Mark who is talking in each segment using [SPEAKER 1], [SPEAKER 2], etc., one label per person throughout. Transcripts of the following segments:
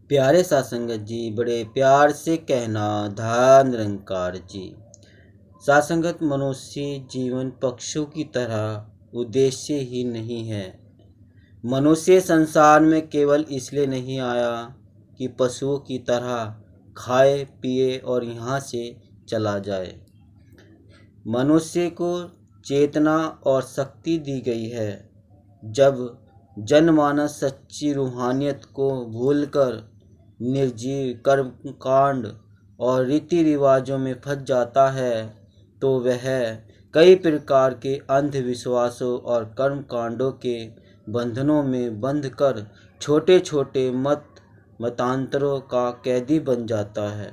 [SPEAKER 1] प्यारे सासंगत जी, बड़े प्यार से कहना धन निरंकार जी। सासंगत, मनुष्य जीवन पक्षियों की तरह उद्देश्य ही नहीं है। मनुष्य संसार में केवल इसलिए नहीं आया कि पशुओं की तरह खाए पिए और यहाँ से चला जाए। मनुष्य को चेतना और शक्ति दी गई है। जब जनमानस सच्ची रूहानियत को भूलकर निर्जीव कर्मकांड और रीति रिवाजों में फंस जाता है तो वह कई प्रकार के अंधविश्वासों और कर्मकांडों के बंधनों में बंध कर छोटे छोटे मतांतरों का कैदी बन जाता है।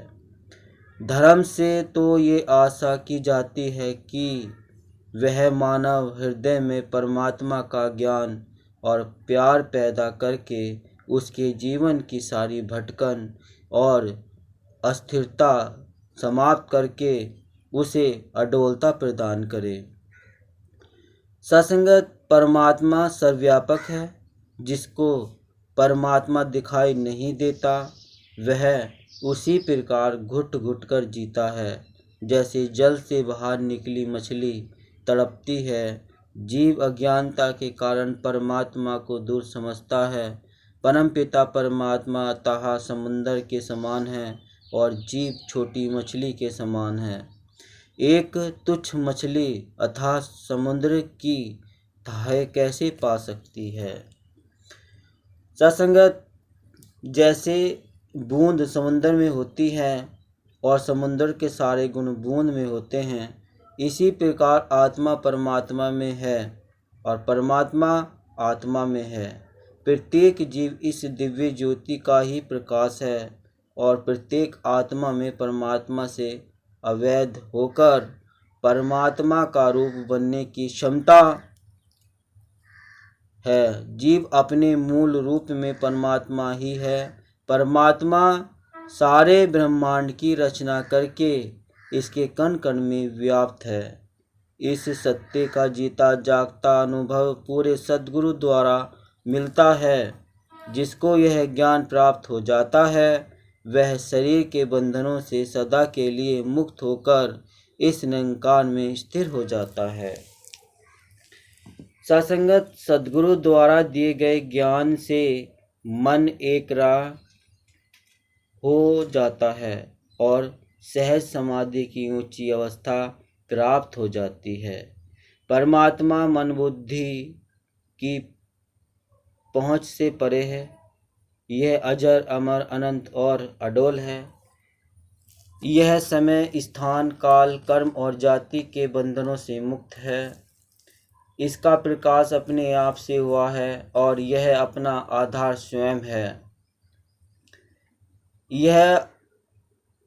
[SPEAKER 1] धर्म से तो ये आशा की जाती है कि वह मानव हृदय में परमात्मा का ज्ञान और प्यार पैदा करके उसके जीवन की सारी भटकन और अस्थिरता समाप्त करके उसे अडोलता प्रदान करे। ससंगत, परमात्मा सर्वव्यापक है। जिसको परमात्मा दिखाई नहीं देता वह उसी प्रकार घुट घुट कर जीता है जैसे जल से बाहर निकली मछली तड़पती है। जीव अज्ञानता के कारण परमात्मा को दूर समझता है। परमपिता परमात्मा अथाह समुंदर के समान है और जीव छोटी मछली के समान है। एक तुच्छ मछली अथाह समुद्र की तह कैसे पा सकती है। सत्संगत, जैसे बूंद समुद्र में होती है और समुद्र के सारे गुण बूंद में होते हैं, इसी प्रकार आत्मा परमात्मा में है और परमात्मा आत्मा में है। प्रत्येक जीव इस दिव्य ज्योति का ही प्रकाश है और प्रत्येक आत्मा में परमात्मा से अवैध होकर परमात्मा का रूप बनने की क्षमता है। जीव अपने मूल रूप में परमात्मा ही है। परमात्मा सारे ब्रह्मांड की रचना करके इसके कण कण में व्याप्त है। इस सत्य का जीता जागता अनुभव पूरे सद्गुरु द्वारा मिलता है। जिसको यह ज्ञान प्राप्त हो जाता है वह शरीर के बंधनों से सदा के लिए मुक्त होकर इस निरंकार में स्थिर हो जाता है। सत्संगत, सद्गुरु द्वारा दिए गए ज्ञान से मन एक राह हो जाता है और सहज समाधि की ऊंची अवस्था प्राप्त हो जाती है। परमात्मा मन बुद्धि की पहुंच से परे है। यह अजर अमर अनंत और अडोल है। यह समय स्थान काल कर्म और जाति के बंधनों से मुक्त है। इसका प्रकाश अपने आप से हुआ है और यह अपना आधार स्वयं है। यह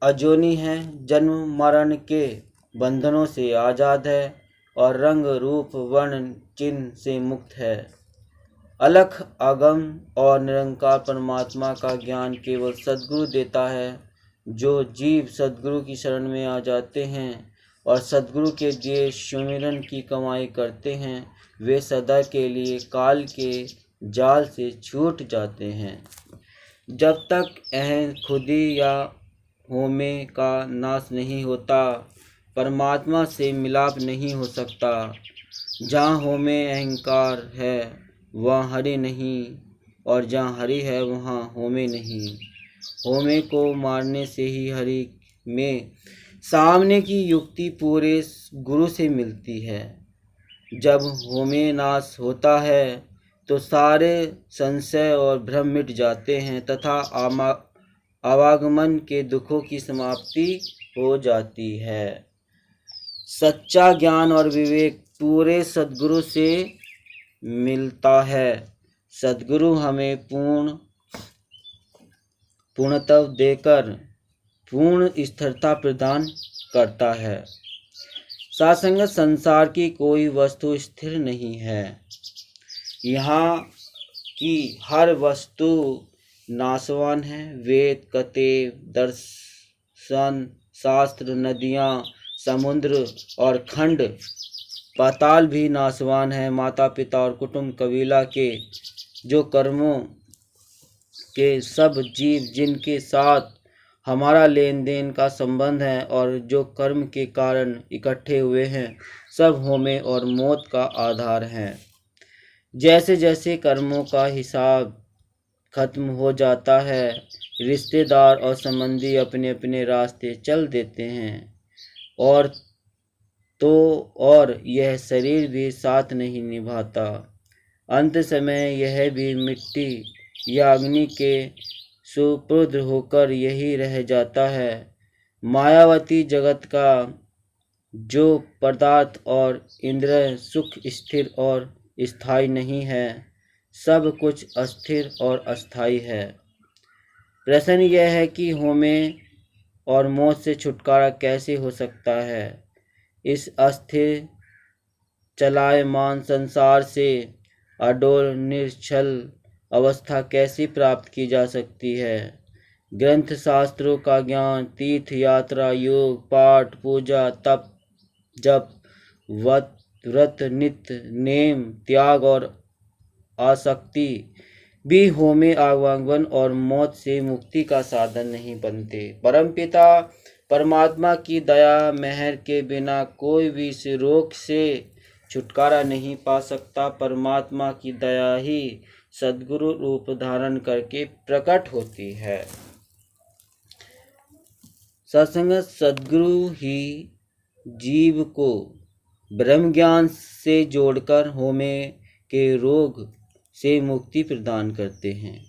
[SPEAKER 1] अजोनी है, जन्म मरण के बंधनों से आज़ाद है और रंग रूप वर्ण चिन्ह से मुक्त है। अलख आगम और निरंकार परमात्मा का ज्ञान केवल सद्गुरु देता है। जो जीव सद्गुरु की शरण में आ जाते हैं और सद्गुरु के दिए सुमिरन की कमाई करते हैं वे सदा के लिए काल के जाल से छूट जाते हैं। जब तक अहं खुदी या होमे का नाश नहीं होता परमात्मा से मिलाप नहीं हो सकता। जहाँ होमे अहंकार है वहाँ हरि नहीं और जहाँ हरि है वहाँ होमे नहीं। होमे को मारने से ही हरि में सामने की युक्ति पूरे गुरु से मिलती है। जब होमे नाश होता है तो सारे संशय और भ्रम मिट जाते हैं तथा आवागमन के दुखों की समाप्ति हो जाती है। सच्चा ज्ञान और विवेक पूरे सद्गुरु से मिलता है। सद्गुरु हमें पूर्णत्व देकर पूर्ण स्थिरता प्रदान करता है। सासंगत, संसार की कोई वस्तु स्थिर नहीं है। यहाँ की हर वस्तु नाशवान है। वेद, कते, दर्शन, शास्त्र, नदियाँ, समुद्र और खंड पाताल भी नाशवान है। माता पिता और कुटुंब कबीला के जो कर्मों के सब जीव जिनके साथ हमारा लेन देन का संबंध है और जो कर्म के कारण इकट्ठे हुए हैं, सब होमे और मौत का आधार हैं। जैसे जैसे कर्मों का हिसाब खत्म हो जाता है, रिश्तेदार और संबंधी अपने अपने रास्ते चल देते हैं और यह शरीर भी साथ नहीं निभाता। अंत समय यह भी मिट्टी या अग्नि के सुपुर्द होकर यही रह जाता है। मायावती जगत का जो पदार्थ और इंद्रिय सुख स्थिर और स्थायी नहीं है, सब कुछ अस्थिर और अस्थायी है। प्रश्न यह है कि होमे और मौत से छुटकारा कैसे हो सकता है? इस अस्थिर चलायमान संसार से अडोल निश्चल अवस्था कैसे प्राप्त की जा सकती है? ग्रंथ शास्त्रों का ज्ञान, तीर्थ यात्रा, योग, पाठ, पूजा, तप, जप, व्रत, नित्य नेम, त्याग और आसक्ति भी होमे आगमन और मौत से मुक्ति का साधन नहीं बनते। परमपिता परमात्मा की दया मेहर के बिना कोई भी इस रोग से छुटकारा नहीं पा सकता। परमात्मा की दया ही सद्गुरु रूप धारण करके प्रकट होती है। सत्संगत सद्गुरु ही जीव को ब्रह्म ज्ञान से जोड़कर होमे के रोग से मुक्ति प्रदान करते हैं।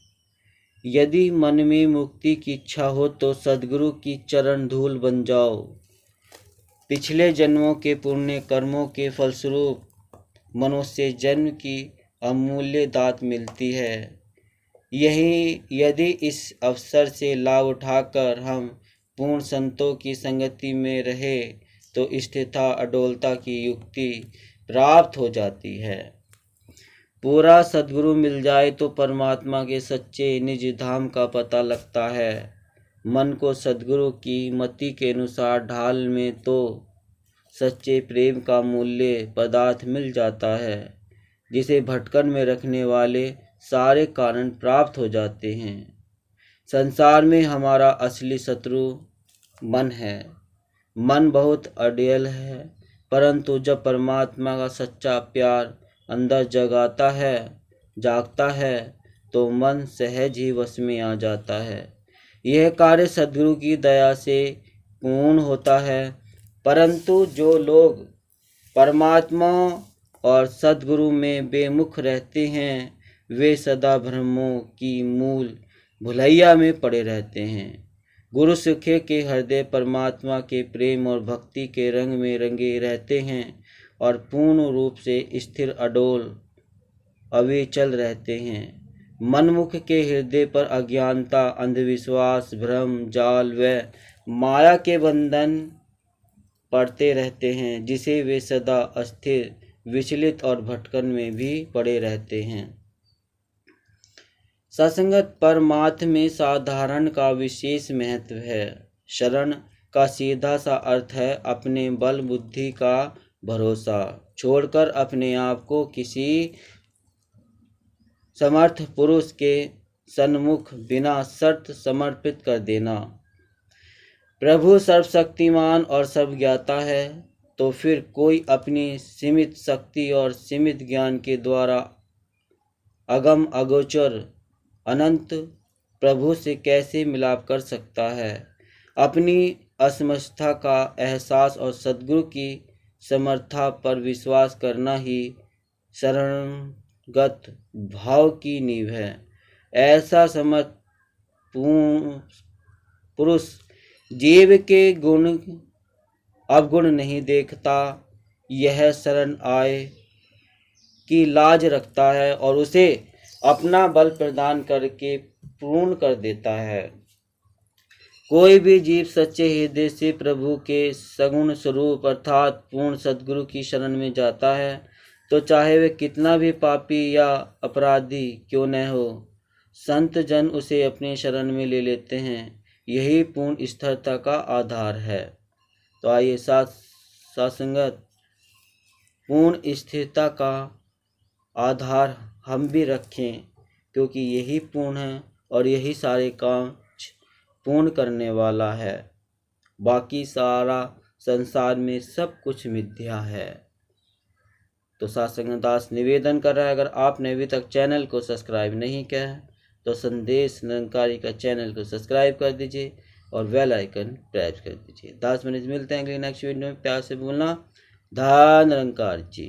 [SPEAKER 1] यदि मन में मुक्ति की इच्छा हो तो सद्गुरु की चरण धूल बन जाओ। पिछले जन्मों के पुण्य कर्मों के फलस्वरूप मनुष्य जन्म की अमूल्य दात मिलती है। यदि इस अवसर से लाभ उठाकर हम पूर्ण संतों की संगति में रहे तो स्थिरता अडोलता की युक्ति प्राप्त हो जाती है। पूरा सद्गुरु मिल जाए तो परमात्मा के सच्चे निज धाम का पता लगता है। मन को सद्गुरु की मति के अनुसार ढाल में तो सच्चे प्रेम का मूल्य पदार्थ मिल जाता है, जिसे भटकन में रखने वाले सारे कारण प्राप्त हो जाते हैं। संसार में हमारा असली शत्रु मन है। मन बहुत अड़ियल है, परंतु जब परमात्मा का सच्चा प्यार अंदर जागता है तो मन सहज ही वश में आ जाता है। यह कार्य सद्गुरु की दया से पूर्ण होता है। परंतु जो लोग परमात्मा और सद्गुरु में बेमुख रहते हैं, वे सदा भ्रमों की मूल भुलैया में पड़े रहते हैं। गुरु सिखे के हृदय परमात्मा के प्रेम और भक्ति के रंग में रंगे रहते हैं और पूर्ण रूप से स्थिर अडोल अविचल रहते हैं। मनमुख के हृदय पर अज्ञानता, अंधविश्वास, भ्रम, जाल व माया के बंधन पड़ते रहते हैं, जिसे वे सदा अस्थिर, विचलित और भटकन में भी पड़े रहते हैं। सत्संगत परमात्म में साधारण का विशेष महत्व है। शरण का सीधा सा अर्थ है अपने बल बुद्धि का भरोसा छोड़कर अपने आप को किसी समर्थ पुरुष के सन्मुख बिना शर्त समर्पित कर देना। प्रभु सर्वशक्तिमान और सब ज्ञाता है, तो फिर कोई अपनी सीमित शक्ति और सीमित ज्ञान के द्वारा अगम अगोचर अनंत प्रभु से कैसे मिलाप कर सकता है? अपनी असमर्थता का एहसास और सद्गुरु की समर्था पर विश्वास करना ही शरणगत भाव की नींव है। ऐसा समर्थ पुरुष जीव के गुण अवगुण नहीं देखता, यह शरण आए की लाज रखता है और उसे अपना बल प्रदान करके पूर्ण कर देता है। कोई भी जीव सच्चे हृदय से प्रभु के सगुण स्वरूप अर्थात पूर्ण सद्गुरु की शरण में जाता है, तो चाहे वे कितना भी पापी या अपराधी क्यों न हो, संत जन उसे अपने शरण में ले लेते हैं। यही पूर्ण स्थिरता का आधार है। तो आइए सत्संगत पूर्ण स्थिरता का आधार हम भी रखें, क्योंकि यही पूर्ण है और यही सारे काम पूर्ण करने वाला है। बाकी सारा संसार में सब कुछ मिथ्या है। तो सत्संग दास निवेदन कर रहा है, अगर आपने अभी तक चैनल को सब्सक्राइब नहीं किया है तो संदेश निरंकारी का चैनल को सब्सक्राइब कर दीजिए और बेल आइकन प्रेस कर दीजिए। दास मनीष मिलते हैं अगले नेक्स्ट वीडियो में। प्यार से बोलना, धन निरंकार जी।